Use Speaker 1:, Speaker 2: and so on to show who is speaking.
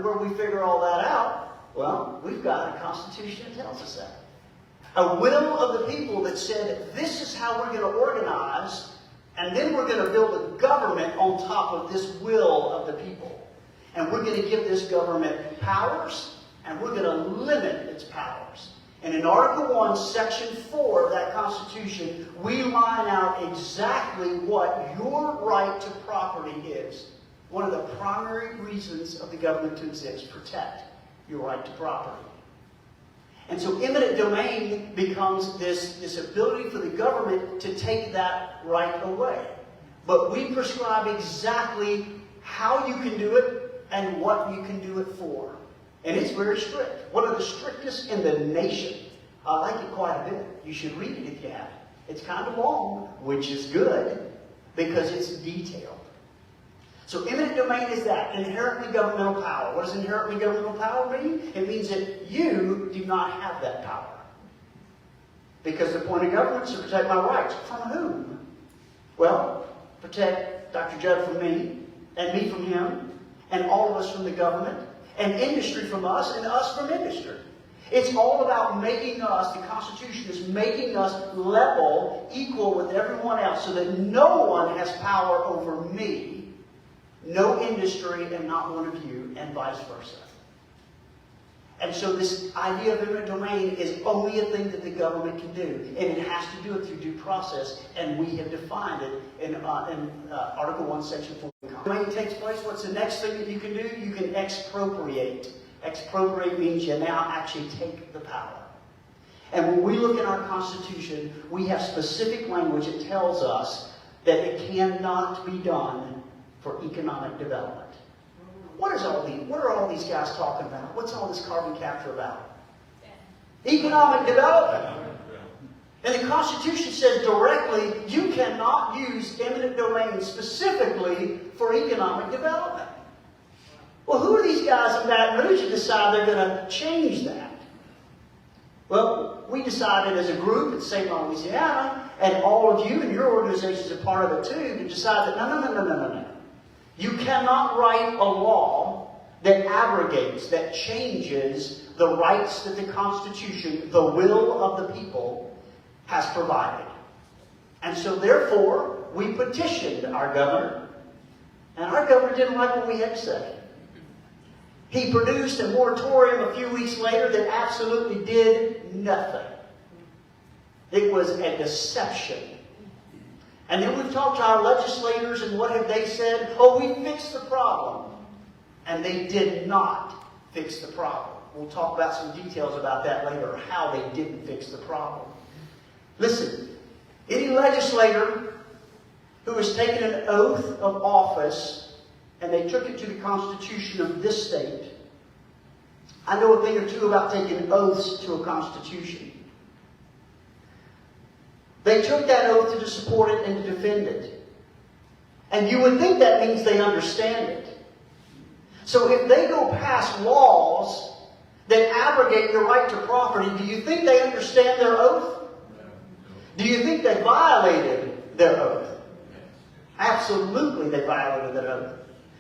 Speaker 1: where we figure all that out? Well, we've got a Constitution that tells us that. A will of the people that said, this is how we're going to organize, and then we're going to build a government on top of this will of the people. And we're going to give this government powers, and we're going to limit its powers. And in Article 1, Section 4 of that Constitution, we line out exactly what your right to property is. One of the primary reasons of the government to exist, protect your right to property. And so eminent domain becomes this ability for the government to take that right away. But we prescribe exactly how you can do it and what you can do it for. And it's very strict. One of the strictest in the nation. I like it quite a bit. You should read it if you have it. It's kind of long, which is good because it's detailed. So eminent domain is that, inherently governmental power. What does inherently governmental power mean? It means that you do not have that power. Because the point of government is to protect my rights. From whom? Well, protect Dr. Judd from me, and me from him, and all of us from the government, and industry from us, and us from industry. It's all about making us, the Constitution is making us level, equal with everyone else, so that no one has power over me, no industry, and not one of you, and vice versa. And so this idea of eminent domain is only a thing that the government can do. And it has to do it through due process, and we have defined it in Article 1, Section 4. When domain takes place, what's the next thing that you can do? You can expropriate. Expropriate means you now actually take the power. And when we look at our Constitution, we have specific language that tells us that it cannot be done for economic development. What are all these guys talking about? What's all this carbon capture about? Economic development. And the Constitution says directly, you cannot use eminent domain specifically for economic development. Well, who are these guys in Baton Rouge that decide they're going to change that? Well, we decided as a group at St. Louisiana, and all of you and your organizations are part of it too, to decide that no. You cannot write a law that abrogates, that changes the rights that the Constitution, the will of the people, has provided. And so therefore, we petitioned our governor, and our governor didn't like what we had to say. He produced a moratorium a few weeks later that absolutely did nothing. It was a deception. And then we've talked to our legislators, and what have they said? Oh, we fixed the problem. And they did not fix the problem. We'll talk about some details about that later, how they didn't fix the problem. Listen, any legislator who has taken an oath of office, and they took it to the Constitution of this state. I know a thing or two about taking oaths to a Constitution. They took that oath to support it and to defend it. And you would think that means they understand it. So if they go pass laws that abrogate your right to property, do you think they understand their oath? Do you think they violated their oath? Absolutely they violated their oath.